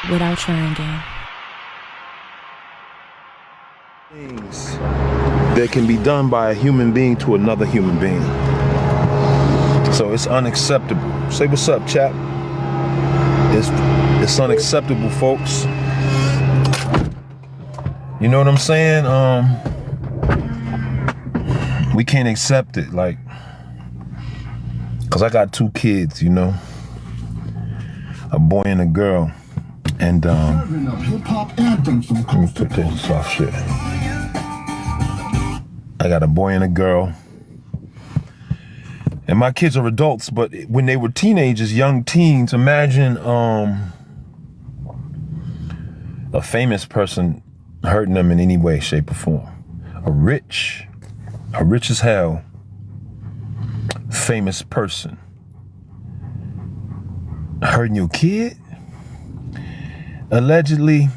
without trying again. Things that can be done by a human being to another human being. So it's unacceptable. Say what's up, chap. It's unacceptable, folks. You know what I'm saying? We can't accept it, like, cause I got 2 kids, you know, a boy and a girl, and let me put this off shit. I got a boy and a girl, and my kids are adults, but when they were teenagers, young teens, imagine a famous person hurting them in any way, shape, or form. A rich as hell famous person hurting your kid. Allegedly,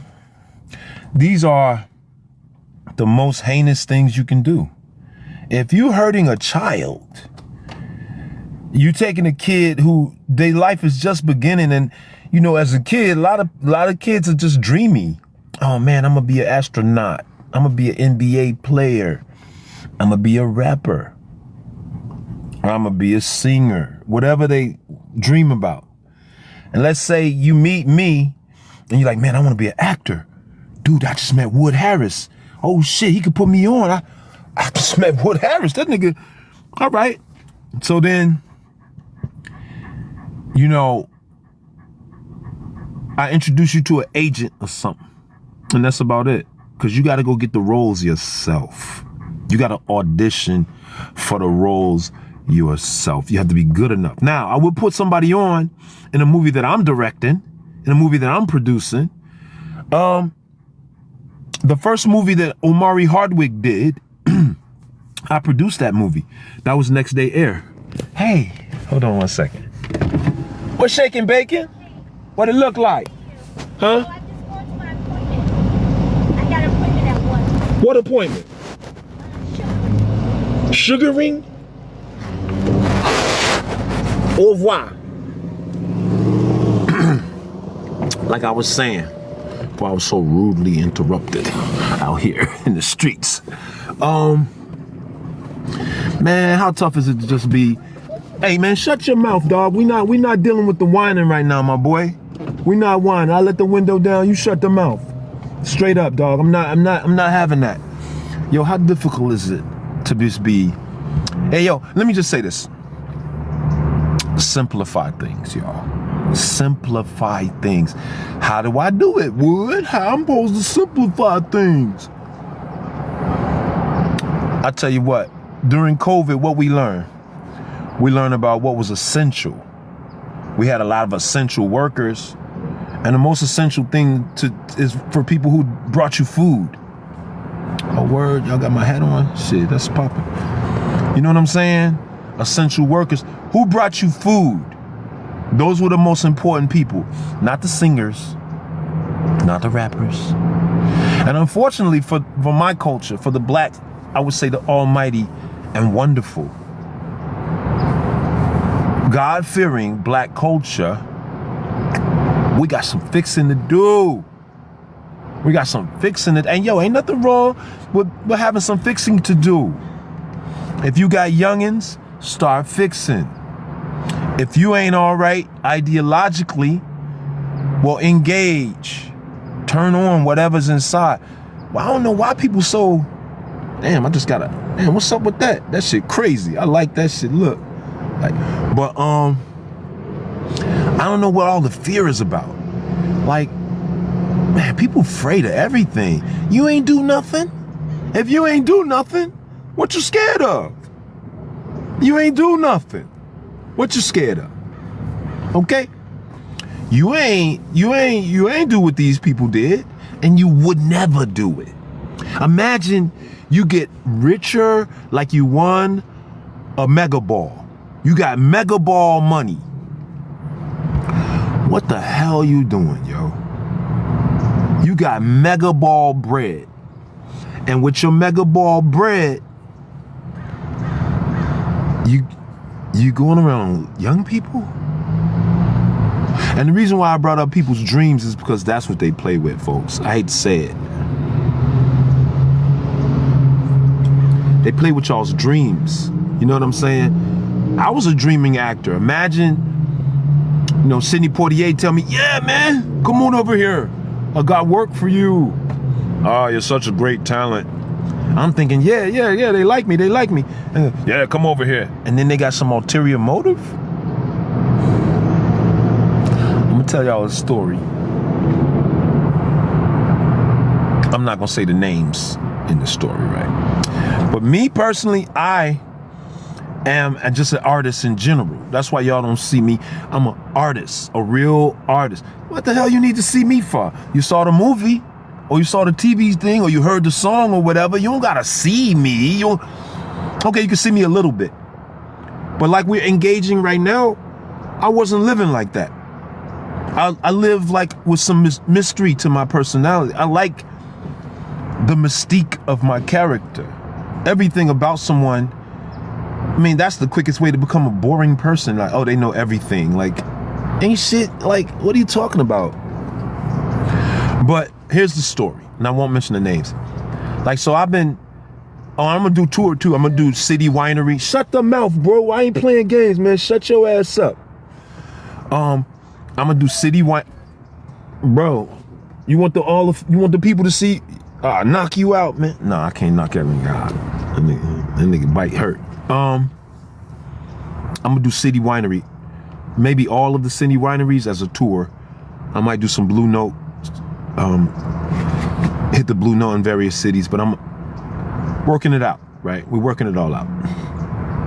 these are the most heinous things you can do. If you're hurting a child, you taking a kid who their life is just beginning, and you know, as a kid, a lot of kids are just dreamy. Oh man, I'm gonna be an astronaut. I'm gonna be an NBA player. I'm gonna be a rapper. I'm gonna be a singer. Whatever they dream about. And let's say you meet me and you're like, man, I wanna be an actor. Dude, I just met Wood Harris. Oh shit, he could put me on. I just met Wood Harris. That nigga, all right. So then, you know, I introduce you to an agent or something. And that's about it. Because you got to go get the roles yourself. You got to audition for the roles yourself. You have to be good enough. Now, I would put somebody on in a movie that I'm directing, in a movie that I'm producing. The first movie that Omari Hardwick did, I produced that movie. That was Next Day Air. Hey, hold on one second. What's shaking bacon? What it look like? Huh? What appointment? Sugaring? Au revoir. Like I was saying, before I was so rudely interrupted out here in the streets. Man, how tough is it to just be, hey man, shut your mouth, dog. We not dealing with the whining right now, my boy. We not whining. I let the window down, you shut the mouth. Straight up, dog. I'm not having that. Yo, how difficult is it to just be, hey yo, let me just say this. Simplify things, y'all. Simplify things. How do I do it, Wood? How I'm supposed to simplify things? I tell you what, during COVID, what we learned? We learned about what was essential. We had a lot of essential workers, and the most essential thing is for people who brought you food. Oh, word, y'all got my hat on? Shit, that's popping. You know what I'm saying? Essential workers. Who brought you food? Those were the most important people. Not the singers, not the rappers. And unfortunately for my culture, for the black, I would say the almighty and wonderful, God-fearing black culture, we got some fixing to do. We got some fixing it. And yo, ain't nothing wrong with having some fixing to do. If you got youngins, start fixing. If you ain't all right ideologically, well, engage. Turn on whatever's inside. Well, I don't know why people so, damn, man, what's up with that? That shit crazy. I like that shit. Look. But I don't know what all the fear is about. Like, man, people afraid of everything. You ain't do nothing. If you ain't do nothing, what you scared of? You ain't do nothing. What you scared of? Okay? You ain't do what these people did, and you would never do it. Imagine you get richer like you won a mega ball. You got mega ball money. What the hell you doing, yo? You got mega ball bread. And with your mega ball bread, you going around young people? And the reason why I brought up people's dreams is because that's what they play with, folks. I hate to say it. They play with y'all's dreams. You know what I'm saying? I was a dreaming actor. Imagine, you know, Sidney Poitier tell me, yeah, man, come on over here. I got work for you. Oh, you're such a great talent. I'm thinking, yeah, they like me. Yeah, come over here. And then they got some ulterior motive. I'm gonna tell y'all a story. I'm not gonna say the names in the story, right? But me personally, I am just an artist in general. That's why y'all don't see me. I'm an artist, a real artist. What the hell you need to see me for? You saw the movie, or you saw the TV thing, or you heard the song or whatever. You don't gotta see me. Okay, you can see me a little bit. But like we're engaging right now, I wasn't living like that. I live like with some mystery to my personality. I like the mystique of my character. Everything about someone, I mean, that's the quickest way to become a boring person. Like, oh, they know everything. Like, ain't shit. Like, what are you talking about? But here's the story, and I won't mention the names. Like, so I'm gonna do tour 2. I'm gonna do City Winery. Shut the mouth, bro. I ain't playing games, man. Shut your ass up. I'm gonna do City Wine. Bro, you want the people to see? Knock you out, man. No, I can't knock everything out. That nigga bite hurt. I'm gonna do City Winery. Maybe all of the City Wineries as a tour. I might do some Blue Note. Hit the Blue Note in various cities, but I'm working it out, right? We're working it all out.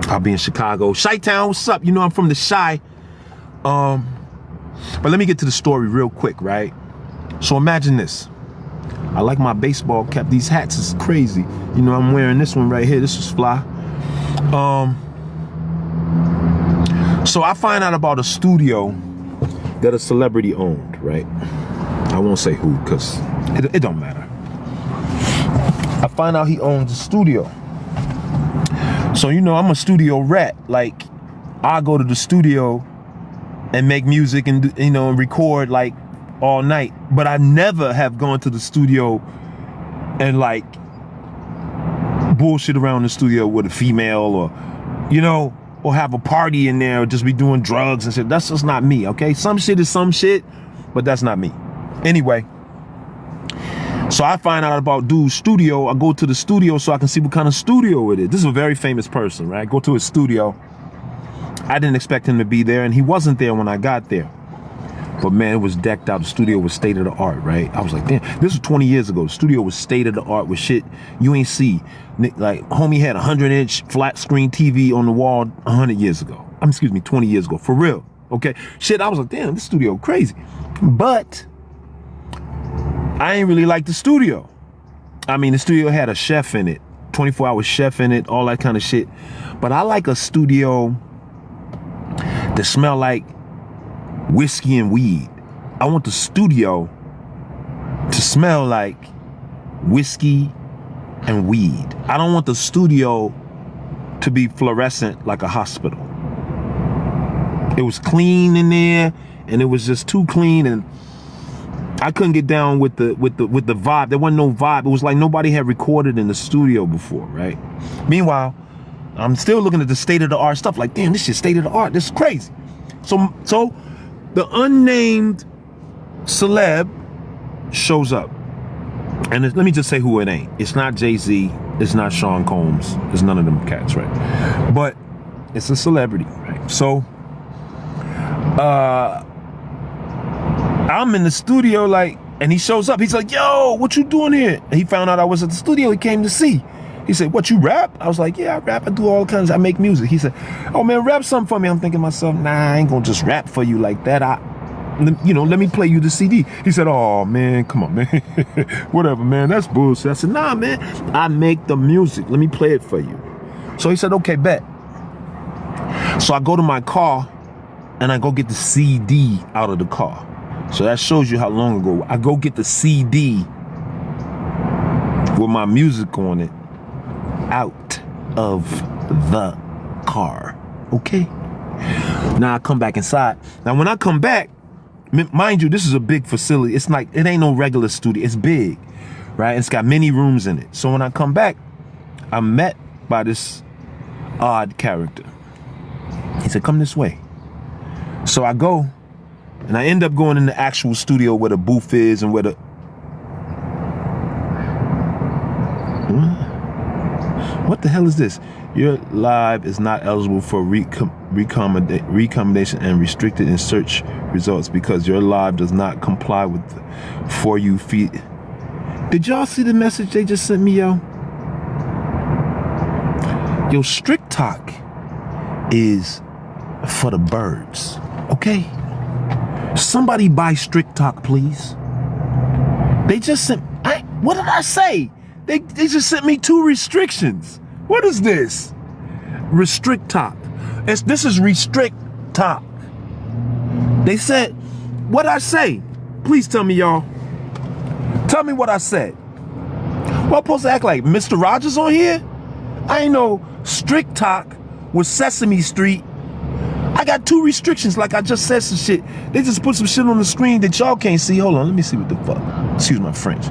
I'll be in Chicago. Chi-Town, what's up? You know I'm from the Chi. But let me get to the story real quick, right? So imagine this. I like my baseball cap. These hats is crazy. You know, I'm wearing this one right here. This is fly. So I find out about a studio that a celebrity owned, right? I won't say who, because it don't matter. I find out he owns a studio. So, you know, I'm a studio rat. Like, I go to the studio and make music and, you know, and record like all night. But I never have gone to the studio and like bullshit around the studio with a female, or, you know, or have a party in there, or just be doing drugs and shit. That's just not me, okay? Some shit is some shit, but that's not me. Anyway, so I find out about dude's studio. I go to the studio so I can see what kind of studio it is. This is a very famous person, right? I go to his studio. I didn't expect him to be there, and he wasn't there when I got there. But man, it was decked out. The studio was state of the art, right? I was like, damn, this was 20 years ago. The studio was state of the art with shit you ain't see. Like, homie had a 100-inch flat screen TV on the wall 100 years ago. 20 years ago, for real. Okay, shit, I was like, damn, this studio crazy. But I ain't really like the studio. I mean, the studio had a chef in it, 24-hour chef in it, all that kind of shit. But I like a studio that smell like whiskey and weed. I want the studio to smell like whiskey and weed. I don't want the studio to be fluorescent like a hospital. It was clean in there, and it was just too clean, and I couldn't get down with the vibe. There wasn't no vibe. It was like nobody had recorded in the studio before, right? Meanwhile, I'm still looking at the state of the art stuff. Like, damn, this shit state of the art. This is crazy. So the unnamed celeb shows up, and let me just say who it ain't. It's not Jay-Z. It's not Sean Combs. It's none of them cats, right? But it's a celebrity, right? So, I'm in the studio, like, and he shows up. He's like, yo, what you doing here? And he found out I was at the studio. He came to see. He said, what, you rap? I was like, yeah, I rap. I do all kinds. I make music. He said, oh, man, rap something for me. I'm thinking to myself, nah, I ain't going to just rap for you like that. Let me play you the CD. He said, oh, man, come on, man. Whatever, man. That's bullshit. I said, nah, man, I make the music. Let me play it for you. So he said, okay, bet. So I go to my car and I go get the CD out of the car. So that shows you how long ago. I go get the CD with my music on it out of the car. Okay? Now I come back inside. Now when I come back, Mind you, this is a big facility. It's like, it ain't no regular studio. It's big, right? It's got many rooms in it. So when I come back, I'm met by this odd character. He said, come this way. So I go, and I end up going in the actual studio where the booth is and where the... What the hell is this? Your live is not eligible for recommendation and restricted in search results because your live does not comply with the For You feed. Did y'all see the message they just sent me, yo? Yo, Strict Talk is for the birds, okay? Somebody buy Strict Talk, please. They just sent, what did I say? They just sent me 2 restrictions. What is this? Restrict Talk. This is Restrict Talk. They said, what'd I say? Please tell me, y'all. Tell me what I said. Well, I'm supposed to act like Mr. Rogers on here? I ain't no Strict Talk with Sesame Street. I got 2 restrictions like I just said some shit. They just put some shit on the screen that y'all can't see. Hold on, let me see what the fuck. Excuse my French.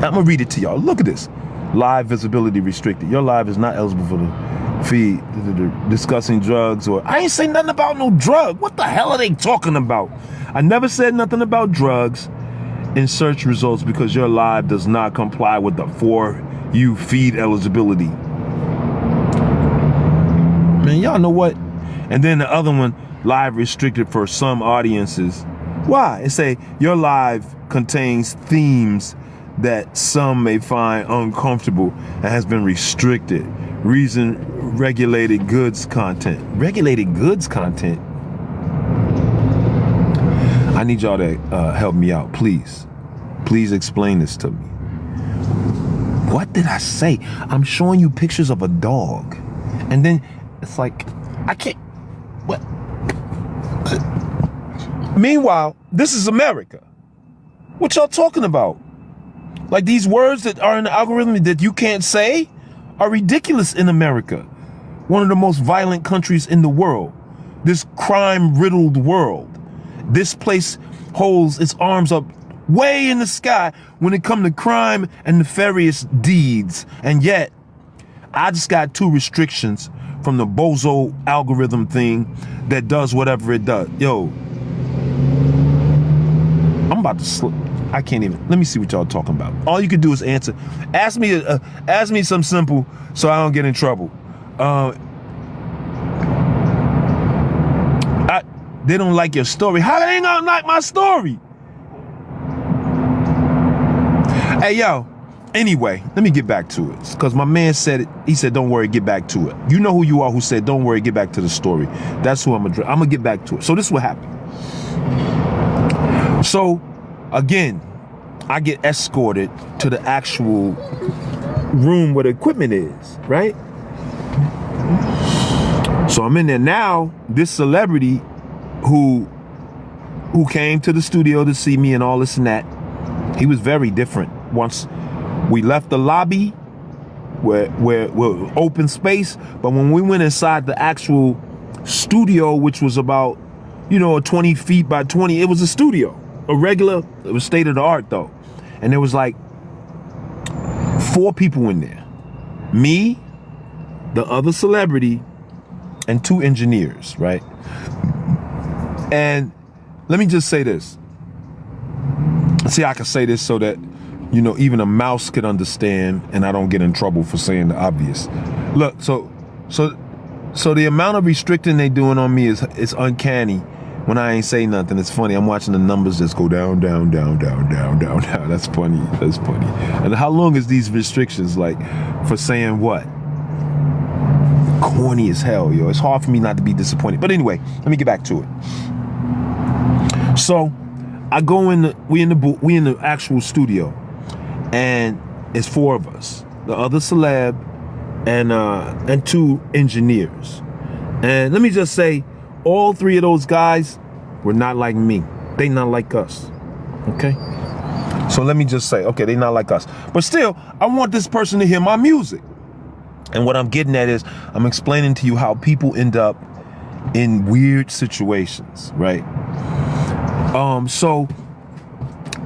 I'm gonna read it to y'all. Look at this. Live visibility restricted. Your live is not eligible for the feed discussing drugs or... I ain't say nothing about no drug. What the hell are they talking about? I never said nothing about drugs in search results because your live does not comply with the For You feed eligibility. Man, y'all know what? And then the other one, live restricted for some audiences. Why? It say your live contains themes that some may find uncomfortable and has been restricted. Reason, regulated goods content. Regulated goods content? I need y'all to help me out, please. Please explain this to me. What did I say? I'm showing you pictures of a dog. And then it's like, I can't, what? Meanwhile, this is America. What y'all talking about? Like these words that are in the algorithm that you can't say are ridiculous in America. One of the most violent countries in the world. This crime-riddled world. This place holds its arms up way in the sky when it comes to crime and nefarious deeds. And yet, I just got 2 restrictions from the bozo algorithm thing that does whatever it does. Yo, I'm about to slip. I can't even. Let me see what y'all talking about. All you can do is answer. Ask me something simple so I don't get in trouble. They don't like your story. How they ain't gonna like my story? Hey, yo. Anyway, let me get back to it. Because my man said it. He said, don't worry, get back to it. You know who you are who said, don't worry, get back to the story. That's who I'm going to get back to it. So this is what happened. So, again, I get escorted to the actual room where the equipment is, right? So I'm in there now. This celebrity who came to the studio to see me and all this and that, he was very different. Once we left the lobby where open space, but when we went inside the actual studio, which was about, 20 feet by 20, it was a studio. A regular, it was state of the art though. And there was like 4 people in there. Me, the other celebrity, and 2 engineers, right? And let me just say this. See, I can say this so that, even a mouse could understand and I don't get in trouble for saying the obvious. Look, so the amount of restricting they doing on me is uncanny. When I ain't say nothing, it's funny. I'm watching the numbers just go down, down, down, down, down, down, down. That's funny. That's funny. And how long is these restrictions like for saying what? Corny as hell, yo. It's hard for me not to be disappointed. But anyway, let me get back to it. So I go we in the actual studio, and it's 4 of us. The other celeb and 2 engineers. And let me just say, all 3 of those guys were not like me. They not like us. Okay? So let me just say, okay, they not like us. But still, I want this person to hear my music. And what I'm getting at is, I'm explaining to you how people end up in weird situations, right? So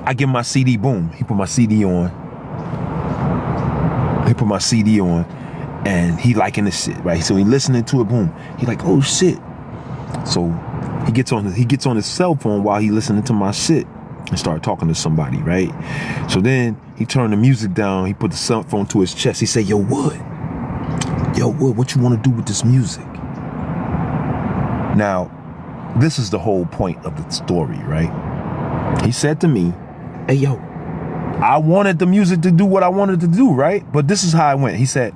I give my CD, boom. He put my CD on. And he liking the shit, right? So he listening to it, boom. He like, oh shit. So he gets on his cell phone while he listening to my shit and start talking to somebody, right? So then he turned the music down. He put the cell phone to his chest. He said, yo, Wood, what you want to do with this music? Now, this is the whole point of the story, right? He said to me, hey, yo, I wanted the music to do what I wanted to do, right? But this is how it went. He said,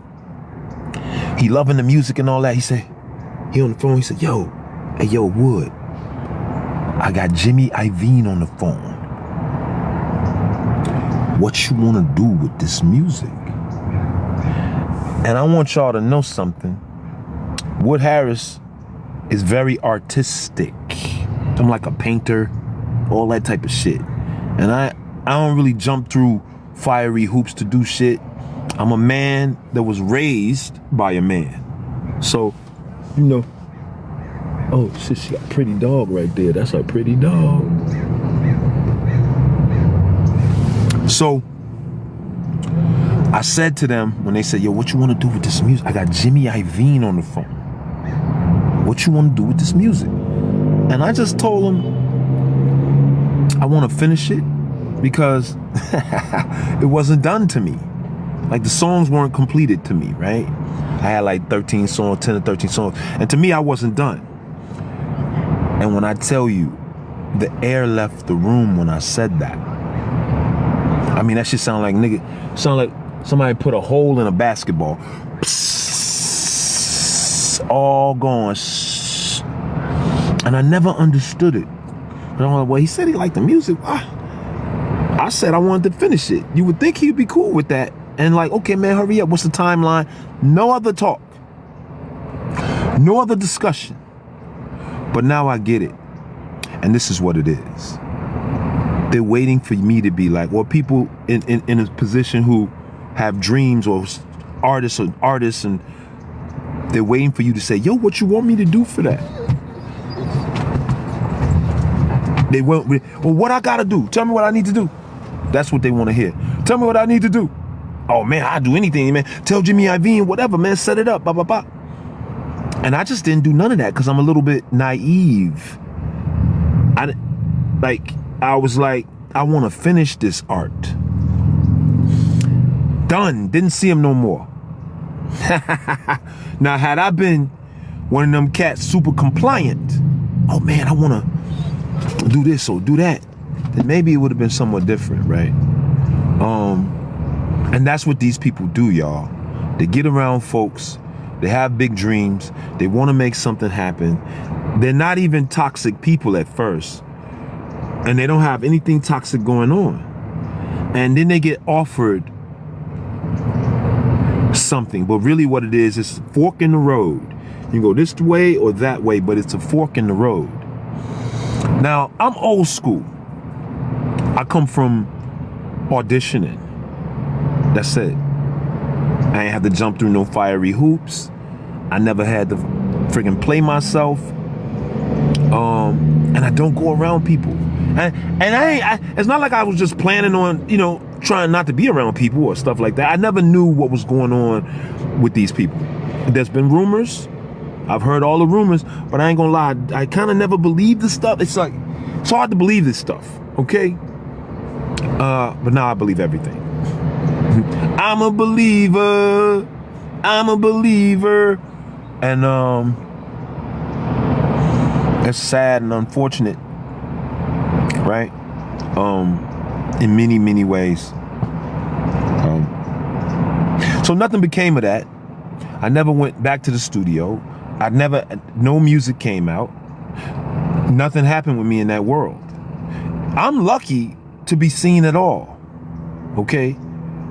he loving the music and all that. He said, he on the phone, he said, hey, yo, Wood, I got Jimmy Iovine on the phone. What you want to do with this music? And I want y'all to know something. Wood Harris is very artistic. I'm like a painter, all that type of shit. And I don't really jump through fiery hoops to do shit. I'm a man that was raised by a man. So, you know, oh shit, she got a pretty dog right there. That's a pretty dog. So I said to them when they said, yo, what you want to do with this music? I got Jimmy Iovine on the phone. What you want to do with this music? And I just told him I want to finish it because it wasn't done to me. Like the songs weren't completed to me, right? I had like 13 songs, 10 or 13 songs. And to me, I wasn't done. And when I tell you, the air left the room when I said that. I mean, that shit sound like somebody put a hole in a basketball. Psst, all gone. Shh. And I never understood it. And I'm like, well, he said he liked the music. I said I wanted to finish it. You would think he'd be cool with that. And like, okay, man, hurry up. What's the timeline? No other talk. No other discussion. But now I get it. And this is what it is. They're waiting for me to be like, well, people in a position who have dreams or artists and they're waiting for you to say, yo, what you want me to do for that? They won't, well, what I gotta do? Tell me what I need to do. That's what they want to hear. Tell me what I need to do. Oh man, I'll do anything, man. Tell Jimmy Iovine, whatever, man, set it up, blah, blah, blah. And I just didn't do none of that because I'm a little bit naive. I was like, I want to finish this art. Done. Didn't see him no more. Now, had I been one of them cats super compliant, oh man, I want to do this or do that, then maybe it would have been somewhat different, right? And that's what these people do, y'all. They get around folks. They have big dreams. They want to make something happen. They're not even toxic people at first. And they don't have anything toxic going on. And then they get offered something. But really what it is a fork in the road. You can go this way or that way, but it's a fork in the road. Now, I'm old school. I come from auditioning. That's it. I ain't have to jump through no fiery hoops. I never had to friggin' play myself. And I don't go around people. And it's not like I was just planning on, trying not to be around people or stuff like that. I never knew what was going on with these people. There's been rumors. I've heard all the rumors, but I ain't gonna lie. I kind of never believed this stuff. It's like, it's hard to believe this stuff, okay? But now I believe everything. I'm a believer. And it's sad and unfortunate, right? In many, many ways. So nothing became of that. I never went back to the studio. No music came out. Nothing happened with me in that world. I'm lucky to be seen at all, okay?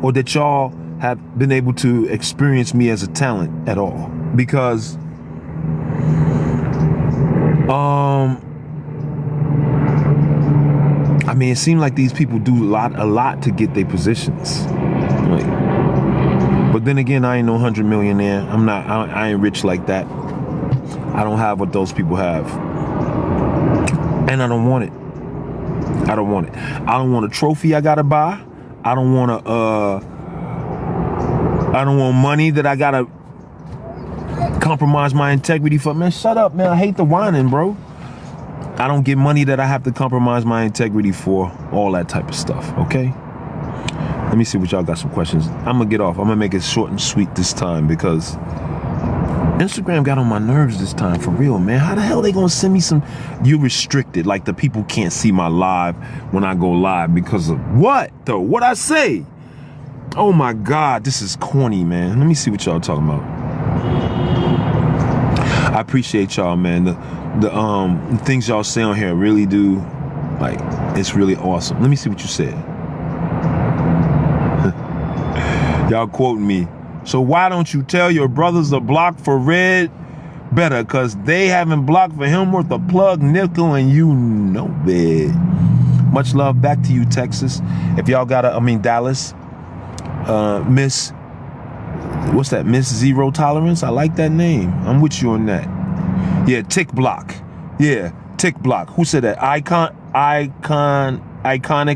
Or that y'all have been able to experience me as a talent at all. Because I mean, it seemed like these people do a lot to get their positions. But then again, I ain't no 100 millionaire. I ain't rich like that. I don't have what those people have. And I don't want it. I don't want it. I don't want a trophy I gotta buy. I don't want money that I gotta compromise my integrity for. Man, shut up, man. I hate the whining, bro. I don't get money that I have to compromise my integrity for. All that type of stuff, okay? Let me see what y'all got some questions. I'm gonna get off. I'm gonna make it short and sweet this time because Instagram got on my nerves this time, for real, man. How the hell they gonna send me some, you restricted, like the people can't see my live when I go live because of what, though? What I say? Oh my God, this is corny, man. Let me see what y'all talking about. I appreciate y'all, man. The things y'all say on here really do, like, it's really awesome. Let me see what you said. Y'all quoting me. So why don't you tell your brothers to block for Red better? Cause they haven't blocked for him worth a plug nickel and you know it. Much love back to you, Texas. If y'all got Dallas. Miss, what's that? Miss Zero Tolerance? I like that name. I'm with you on that. Yeah, Tick Block. Yeah, Tick Block. Who said that? Iconic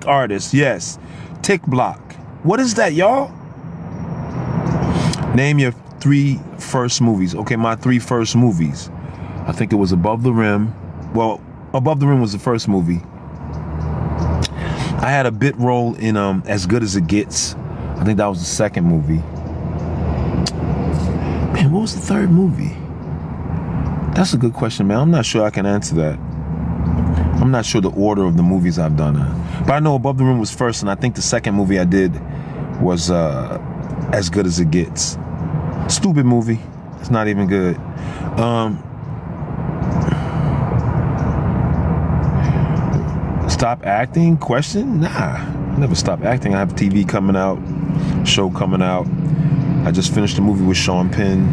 artist. Yes. Tick Block. What is that, y'all? Name your 3 first movies. Okay, my 3 first movies. I think it was Above the Rim. Well, Above the Rim was the first movie. I had a bit role in As Good as It Gets. I think that was the second movie. Man, what was the third movie? That's a good question, man. I'm not sure I can answer that. I'm not sure the order of the movies I've done. But I know Above the Rim was first, and I think the second movie I did was As Good as It Gets. Stupid movie. It's not even good. Stop acting? Question? Nah. I never stopped acting. I have TV coming out, show coming out. I just finished a movie with Sean Penn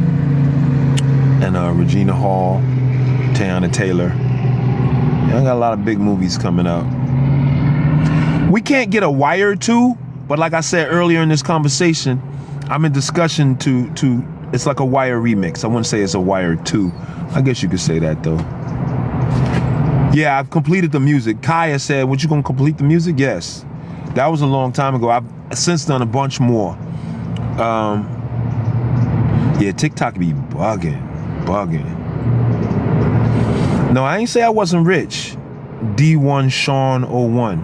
and Regina Hall, Teyana Taylor. Yeah, I got a lot of big movies coming out. We can't get a Wire 2, but like I said earlier in this conversation, I'm in discussion to it's like a Wire remix. I wouldn't say it's a Wire 2. I guess you could say that though. Yeah, I've completed the music. Kaya said, "What, you gonna complete the music?" Yes. That was a long time ago. I've since done a bunch more. Yeah, TikTok be bugging. No, I ain't say I wasn't rich. D1 Sean 01.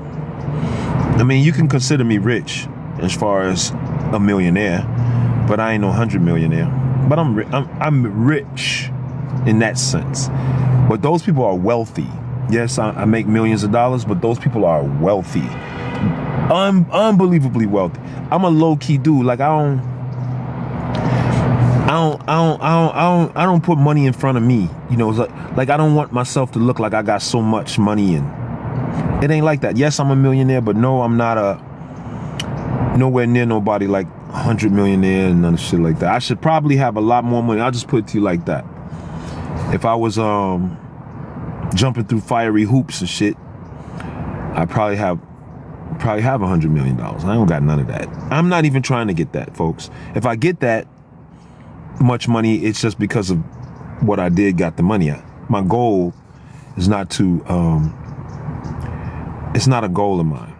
I mean, you can consider me rich as far as a millionaire, but I ain't no 100 millionaire. But I'm rich in that sense. But those people are wealthy. Yes, I make millions of dollars, but those people are wealthy. Unbelievably wealthy. I'm a low-key dude. Like I don't put money in front of me. You know, it's like I don't want myself to look like I got so much money, and it ain't like that. Yes, I'm a millionaire, but no, I'm not nowhere near nobody like 100 millionaire and none of shit like that. I should probably have a lot more money. I'll just put it to you like that. If I was jumping through fiery hoops and shit, I probably have $100 million. I don't got none of that. I'm not even trying to get that, folks. If I get that much money, it's just because of what I got the money at. My goal is not to, it's not a goal of mine.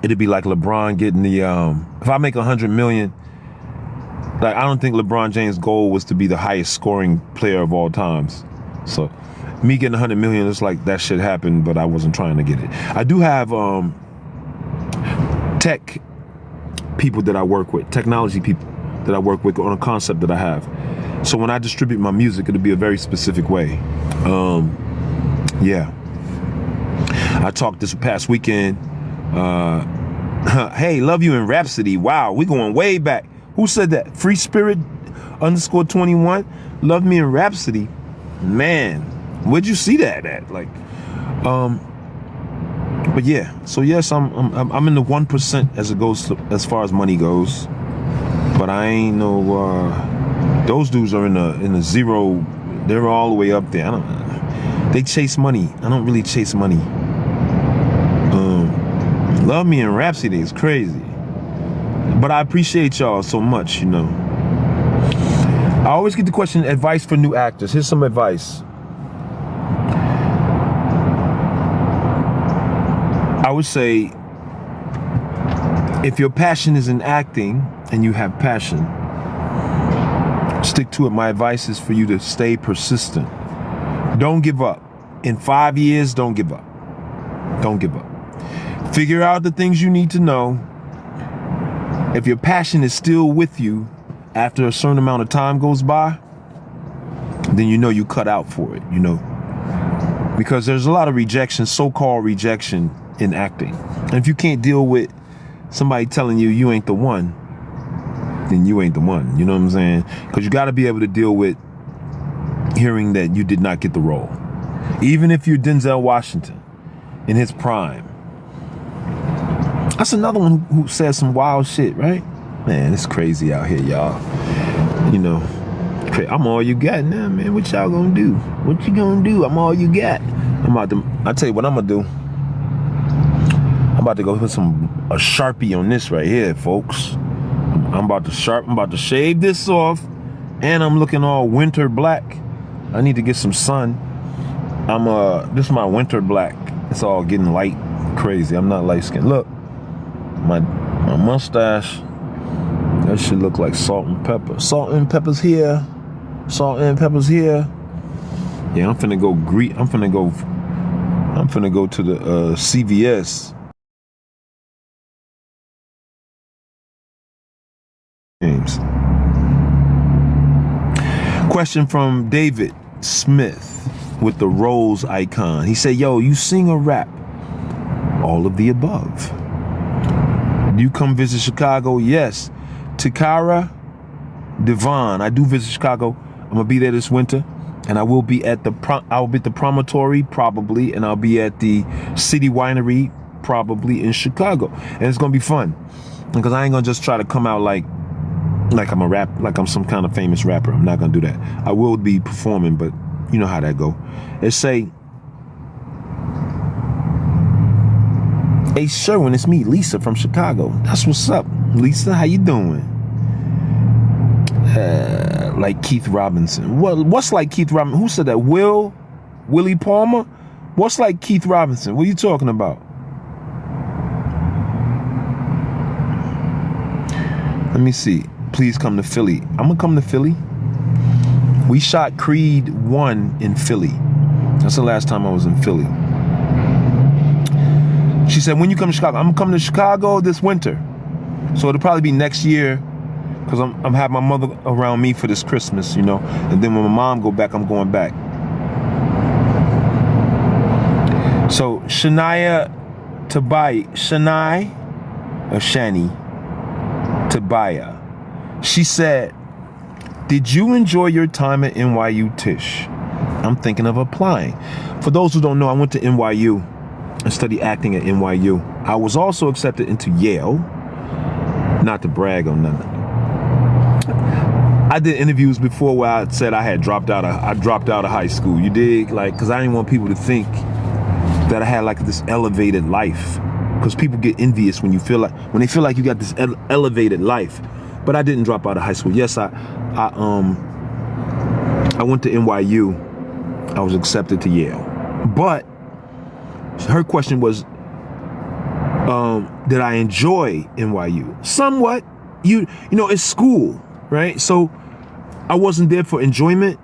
It'd be like LeBron getting the, if I make 100 million, like I don't think LeBron James' goal was to be the highest scoring player of all times. So me getting 100 million, it's like that shit happened, but I wasn't trying to get it. I do have tech people that I work with, technology people that I work with on a concept that I have. So when I distribute my music, it'll be a very specific way. Yeah. I talked this past weekend. Hey, love you in Rhapsody. Wow, we going way back. Who said that? Free Spirit _21. Love me in Rhapsody. Man, where'd you see that at? Like, but yeah. So yes, I'm in the 1% as it goes as far as money goes. But I ain't no. Those dudes are in the zero. They're all the way up there. They chase money. I don't really chase money. Love me in Rhapsody is crazy. But I appreciate y'all so much, you know. I always get the question, advice for new actors. Here's some advice. I would say, if your passion is in acting and you have passion, stick to it. My advice is for you to stay persistent. Don't give up. In 5 years, don't give up. Don't give up. Figure out the things you need to know. If your passion is still with you after a certain amount of time goes by, then you know you cut out for it, because there's a lot of rejection, so-called rejection in acting. And if you can't deal with somebody telling you ain't the one, then you ain't the one. You know what I'm saying? Because you got to be able to deal with hearing that you did not get the role. Even if you're Denzel Washington in his prime. That's another one who says some wild shit, right? Man, it's crazy out here, y'all. I'm all you got now, man. What y'all gonna do? What you gonna do? I'm all you got. I'll tell you what I'm gonna do. I'm about to go put a Sharpie on this right here, folks. I'm about to shave this off, and I'm looking all winter black. I need to get some sun. This is my winter black. It's all getting light, crazy. I'm not light skinned. Look, my mustache, that should look like salt and pepper. Salt and pepper's here. Salt and pepper's here. Yeah, I'm finna go to the CVS. James. Question from David Smith with the Rose icon. He said, yo, you sing or rap? All of the above. Do you come visit Chicago? Yes. Takara Devon. I do visit Chicago. I'm gonna be there this winter, and I will be at the Promontory probably, and I'll be at the City Winery probably in Chicago, and it's gonna be fun because I ain't gonna just try to come out like I'm some kind of famous rapper. I'm not gonna do that. I will be performing, but you know how that go. It say, hey Sherwin, it's me, Lisa from Chicago. That's what's up, Lisa. How you doing? Like Keith Robinson. What's like Keith Robinson? Who said that? Willie Palmer? What's like Keith Robinson? What are you talking about? Let me see. Please come to Philly. I'm gonna come to Philly. We shot Creed 1 in Philly. That's the last time I was in Philly. She said, when you come to Chicago? I'm gonna come to Chicago this winter. So it'll probably be next year, because I'm having my mother around me for this Christmas, and then when my mom go back, I'm going back. So Shania Tabaya, she said, did you enjoy your time at NYU, Tish? I'm thinking of applying. For those who don't know, I went to NYU and studied acting at NYU. I was also accepted into Yale, not to brag on nothing. I did interviews before where I said I dropped out of high school. You dig? Because I didn't want people to think that I had this elevated life. Because people get envious when they feel like you got this elevated life. But I didn't drop out of high school. Yes, I went to NYU. I was accepted to Yale. But her question was, did I enjoy NYU? Somewhat. It's school, right? So I wasn't there for enjoyment,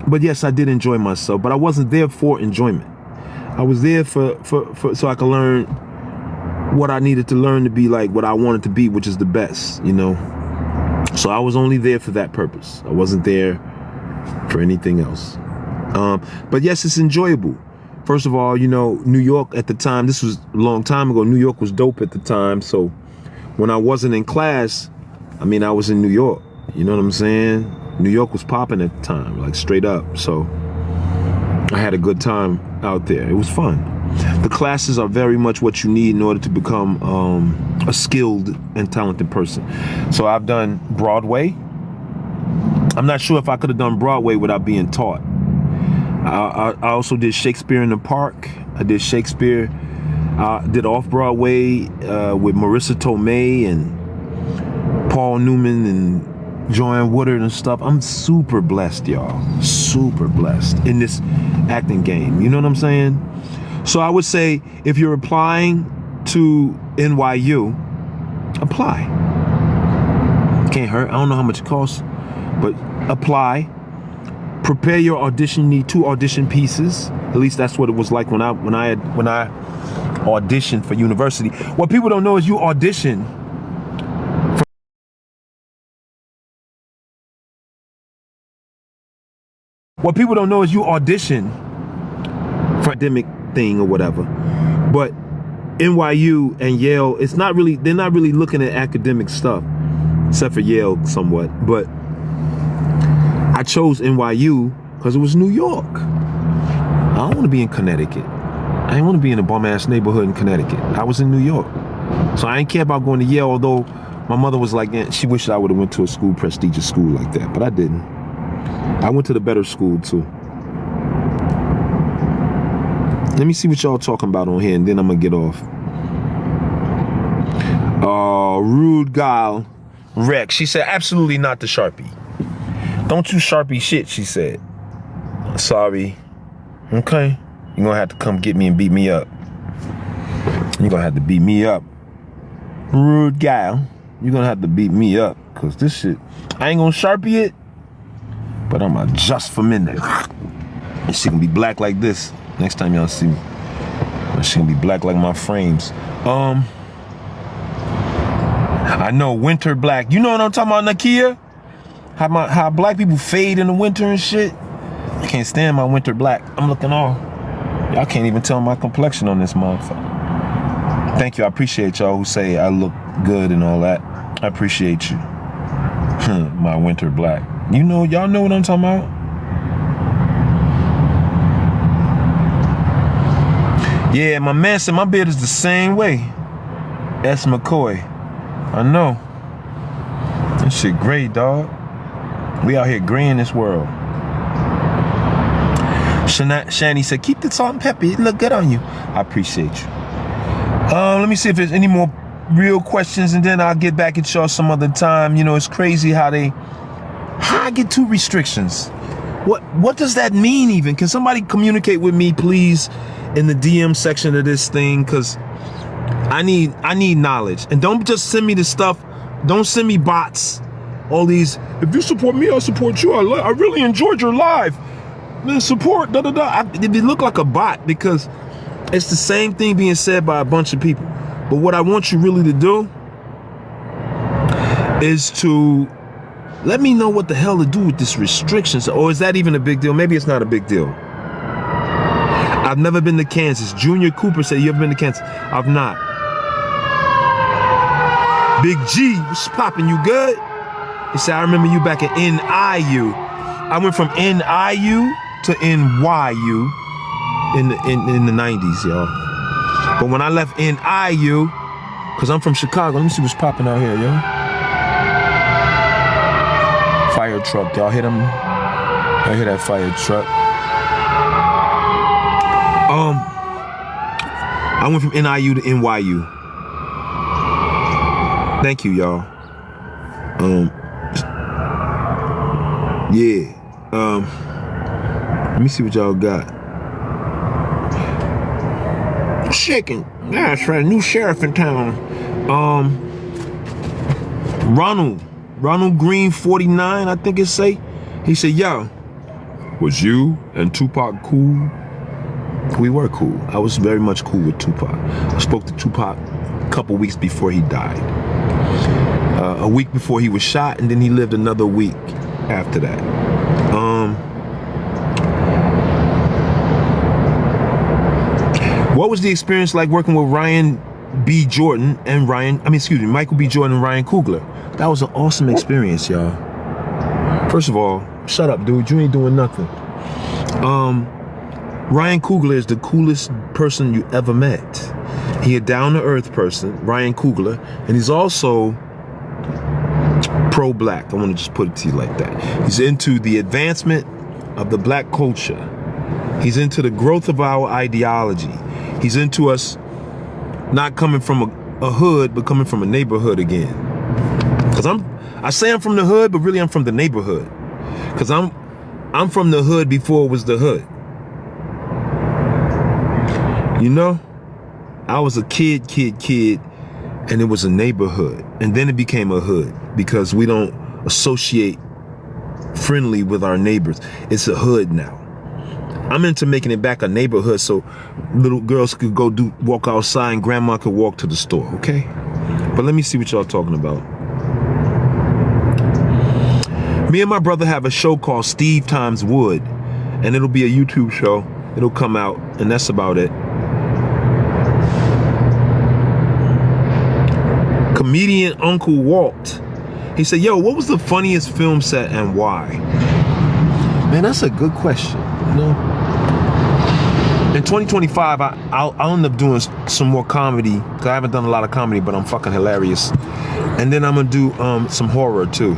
but yes, I did enjoy myself, but I wasn't there for enjoyment. I was there for so I could learn what I needed to learn to be like what I wanted to be, which is the best, So I was only there for that purpose. I wasn't there for anything else. But yes, it's enjoyable. First of all, New York at the time, this was a long time ago, New York was dope at the time. So when I wasn't in class, I was in New York. You know what I'm saying? New York was popping at the time, straight up. So I had a good time out there. It was fun. The classes are very much what you need in order to become a skilled and talented person. So I've done Broadway. I'm not sure if I could have done Broadway without being taught. I also did Shakespeare in the Park. I did Shakespeare. I did Off-Broadway with Marissa Tomei and Paul Newman and Joanne Woodard and stuff. I'm super blessed, y'all. Super blessed in this acting game. You know what I'm saying? So I would say if you're applying to NYU, apply. Can't hurt. I don't know how much it costs, but apply. Prepare your audition. You need 2 audition pieces. At least that's what it was like when I auditioned for university. What people don't know is you audition for academic thing or whatever. But NYU and Yale, they're not really looking at academic stuff, except for Yale somewhat. But I chose NYU because it was New York. I don't want to be in Connecticut. I didn't want to be in a bum ass neighborhood in Connecticut. I was in New York. So I didn't care about going to Yale, although my mother was like, she wished I would have went to a prestigious school like that, but I didn't. I went to the better school too. Let me see what y'all talking about on here, and then I'm gonna get off. Rude Guile Rex. She said, absolutely not the Sharpie. Don't you Sharpie shit, she said. Sorry. Okay. You're gonna have to come get me and beat me up. You're gonna have to beat me up. Rude Guile. You're gonna have to beat me up, cause this shit, I ain't gonna Sharpie it, but I'm adjust for minute. This shit gonna be black like this. Next time y'all see me, this shit gonna be black like my frames. I know, winter black. You know what I'm talking about, Nakia? How black people fade in the winter and shit. I can't stand my winter black. I'm looking all. Y'all can't even tell my complexion on this motherfucker. Thank you. I appreciate y'all who say I look good and all that. I appreciate you. My winter black. You know, y'all know what I'm talking about? Yeah, my man said my beard is the same way. S. McCoy. I know. That shit gray, dog. We out here gray in this world. Shani said, keep the salt and pepper. It look good on you. I appreciate you. Let me see if there's any more real questions, and then I'll get back at y'all some other time. You know, it's crazy how I get 2 restrictions. What does that mean even? Can somebody communicate with me, please, in the DM section of this thing? Because I need knowledge. And don't just send me the stuff. Don't send me bots. All these, if you support me, I'll support you. I really enjoyed your live. Man, support, It look like a bot because it's the same thing being said by a bunch of people. But what I want you really to do is to let me know what the hell to do with this restrictions. Or is that even a big deal? Maybe it's not a big deal. I've never been to Kansas. Junior Cooper said, you ever been to Kansas? I've not. Big G, what's poppin'? You good? He said, I remember you back at NIU. I went from NIU to NYU in the 90s, y'all. But when I left NIU, because I'm from Chicago, let me see what's popping out here, yo. Fire truck, y'all hear them? I hear that fire truck. I went from NIU to NYU. Thank you, y'all. Yeah. Let me see what y'all got. Chicken. That's right. New sheriff in town. Ronald Green 49, I think it say. He said, yo, was you and Tupac cool? We were cool. I was very much cool with Tupac. I spoke to Tupac a couple weeks before he died. A week before he was shot, and then he lived another week after that. What was the experience like working with Michael B. Jordan and Ryan Coogler? That was an awesome experience, y'all. First of all, shut up, dude. You ain't doing nothing. Ryan Coogler is the coolest person you ever met. He a down-to-earth person, Ryan Coogler, and he's also pro-black. I want to just put it to you like that. He's into the advancement of the black culture. He's into the growth of our ideology. He's into us not coming from a hood, but coming from a neighborhood again. Because I say I'm from the hood, but really I'm from the neighborhood. Because I'm from the hood before it was the hood. You know, I was a kid, and it was a neighborhood. And then it became a hood because we don't associate friendly with our neighbors. It's a hood now. I'm into making it back a neighborhood so little girls could go walk outside and grandma could walk to the store, okay? But let me see what y'all talking about. Me and my brother have a show called Steve Times Wood, and it'll be a YouTube show. It'll come out, and that's about it. Comedian Uncle Walt. He said, yo, what was the funniest film set and why? Man, that's a good question, you know? In 2025, I'll end up doing some more comedy, because I haven't done a lot of comedy, but I'm fucking hilarious. And then I'm gonna do some horror too.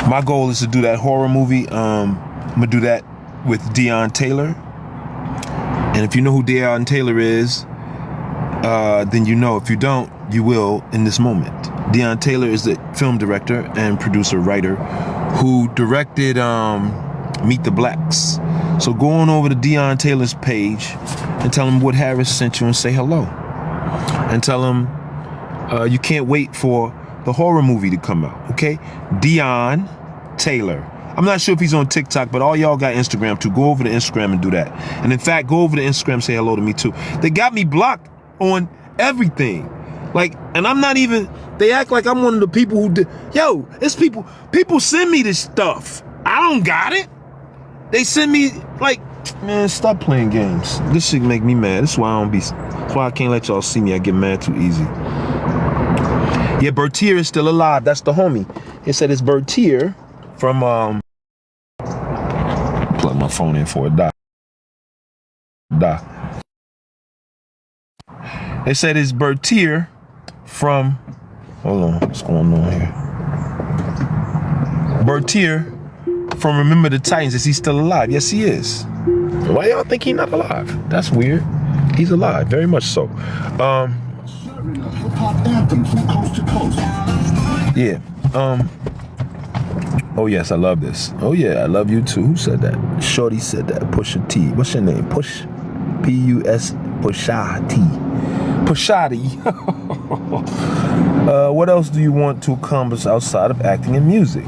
My goal is to do that horror movie. I'm gonna do that with Deon Taylor. And if you know who Deon Taylor is, then you know. If you don't, you will in this moment. Deon Taylor is the film director and producer writer who directed Meet the Blacks. So go on over to Deon Taylor's page and tell him Wood Harris sent you and say hello. And tell him you can't wait for the horror movie to come out, okay? Deon Taylor. I'm not sure if he's on TikTok, but all y'all got Instagram too. Go over to Instagram and do that. And in fact, go over to Instagram and say hello to me too. They got me blocked on everything. Like, and I'm not even, they act like I'm one of the people who did. Yo, it's people send me this stuff. I don't got it. They send me, like, man, stop playing games. This shit make me mad. That's why that's why I can't let y'all see me. I get mad too easy. Yeah, Bertier is still alive. That's the homie. He said it's Bertier from, plug my phone in for it. They said it's Bertier from, hold on, what's going on here? Bertier from Remember the Titans. Is he still alive? Yes, he is. Why y'all think he's not alive? That's weird. He's alive, very much so. Yeah. Oh yes, I love this. Oh yeah, I love you too. Who said that? Shorty said that. Pusha T. What's your name? Push. P-U-S. Pusha T. Pushati. What else do you want to accomplish outside of acting and music?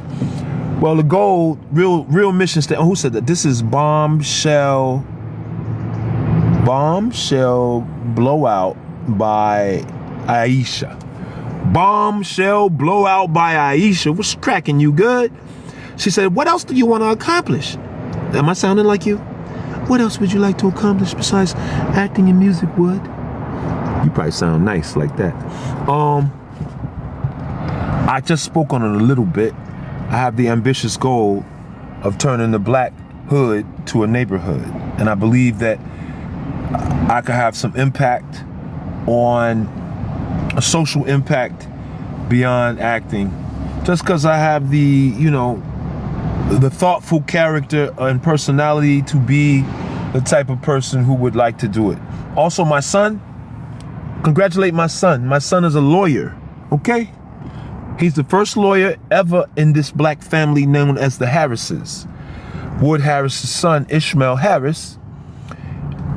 Well, the goal, real mission statement. Who said that? This is Bombshell Blowout by Aisha. Bombshell Blowout by Aisha. What's cracking? You good? She said, what else do you want to accomplish? Am I sounding like you? What else would you like to accomplish besides acting and music, Wood? You probably sound nice like that. I just spoke on it a little bit. I have the ambitious goal of turning the black hood to a neighborhood. And I believe that I could have some impact on a social impact beyond acting. Just because I have the, the thoughtful character and personality to be the type of person who would like to do it. Also, my son, congratulate my son. My son is a lawyer, okay? He's the first lawyer ever in this black family known as the Harrises. Wood Harris' son, Ishmael Harris,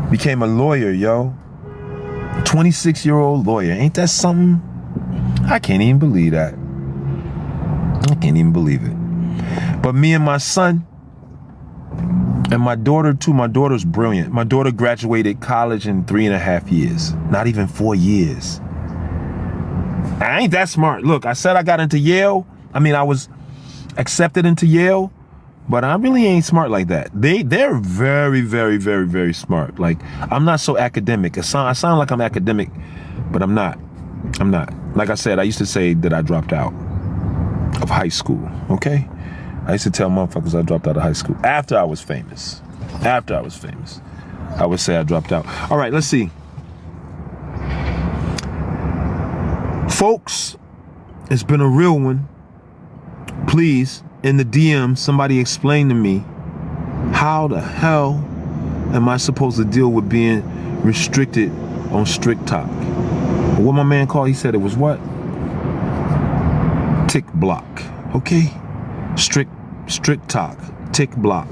became a lawyer, yo. 26-year-old lawyer. Ain't that something? I can't even believe that. I can't even believe it. But me and my son, and my daughter too, my daughter's brilliant. My daughter graduated college in 3.5 years. Not even 4 years. I ain't that smart. Look, I said I got into Yale. I mean, I was accepted into Yale, but I really ain't smart like that. They're very, very, very, very smart. Like, I'm not so academic. I sound like I'm academic, but I'm not. I'm not. Like I said, I used to say that I dropped out of high school, okay? I used to tell motherfuckers I dropped out of high school after I was famous. After I was famous, I would say I dropped out. All right, let's see. Folks, it's been a real one. Please, in the DM, somebody explain to me, how the hell am I supposed to deal with being restricted on Strict Talk? What my man called, he said it was what? Tick block, okay? Strict Talk, tick block.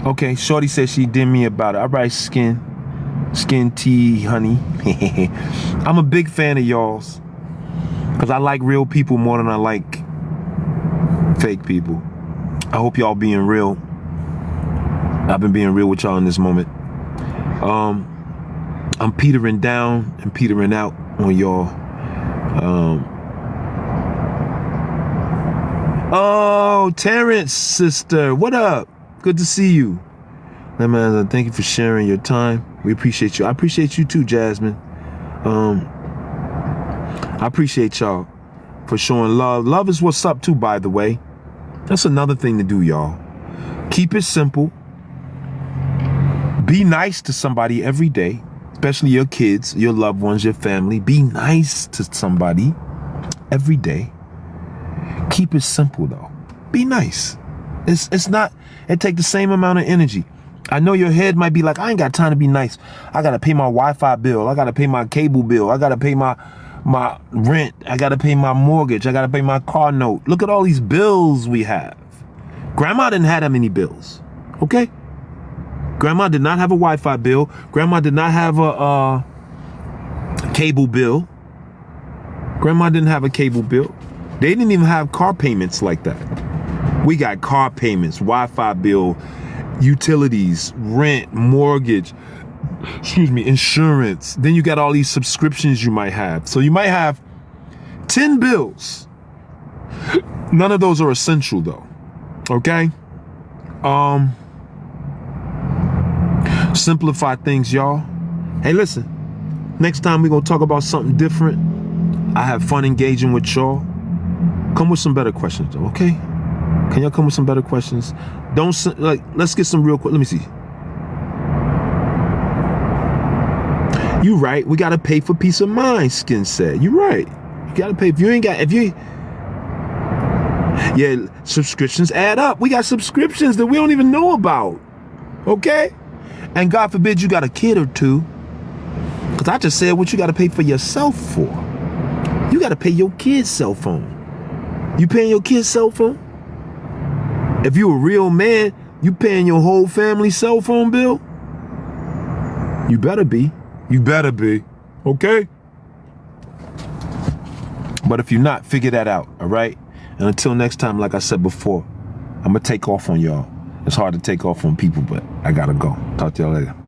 Okay, Shorty said she did me about it. All right, Skin T, honey. I'm a big fan of y'all's because I like real people more than I like fake people. I hope y'all being real. I've been being real with y'all in this moment. I'm petering down and petering out on y'all. Oh, Terrence, sister, what up? Good to see you. Man, thank you for sharing your time. We appreciate you. I appreciate you too, Jasmine. I appreciate y'all for showing love. Love is what's up too, by the way. That's another thing to do, y'all. Keep it simple. Be nice to somebody every day, especially your kids, your loved ones, your family. Be nice to somebody every day. Keep it simple though. Be nice. It's not, it take the same amount of energy. I know your head might be like, I ain't got time to be nice. I gotta pay my Wi-Fi bill. I gotta pay my cable bill. I gotta pay my rent. I gotta pay my mortgage. I gotta pay my car note. Look at all these bills we have. Grandma didn't have that many bills, okay? Grandma did not have a Wi-Fi bill. Grandma did not have a cable bill. Grandma didn't have a cable bill. They didn't even have car payments like that. We got car payments, Wi-Fi bill, utilities, rent, mortgage, insurance. Then you got all these subscriptions you might have. So you might have 10 bills. None of those are essential though, okay? Simplify things, y'all. Hey, listen, next time we're gonna talk about something different. I have fun engaging with y'all. Come with some better questions though, okay? Can y'all come with some better questions? Don't, like, let's get some real quick. Let me see. You right. We got to pay for peace of mind, Skin said. You right. You got to pay. Yeah, subscriptions add up. We got subscriptions that we don't even know about. Okay? And God forbid you got a kid or two. Because I just said what you got to pay for yourself for. You got to pay your kid's cell phone. You paying your kid's cell phone? If you a real man, you paying your whole family's cell phone bill? You better be. You better be. Okay? But if you're not, figure that out, all right? And until next time, like I said before, I'm going to take off on y'all. It's hard to take off on people, but I got to go. Talk to y'all later.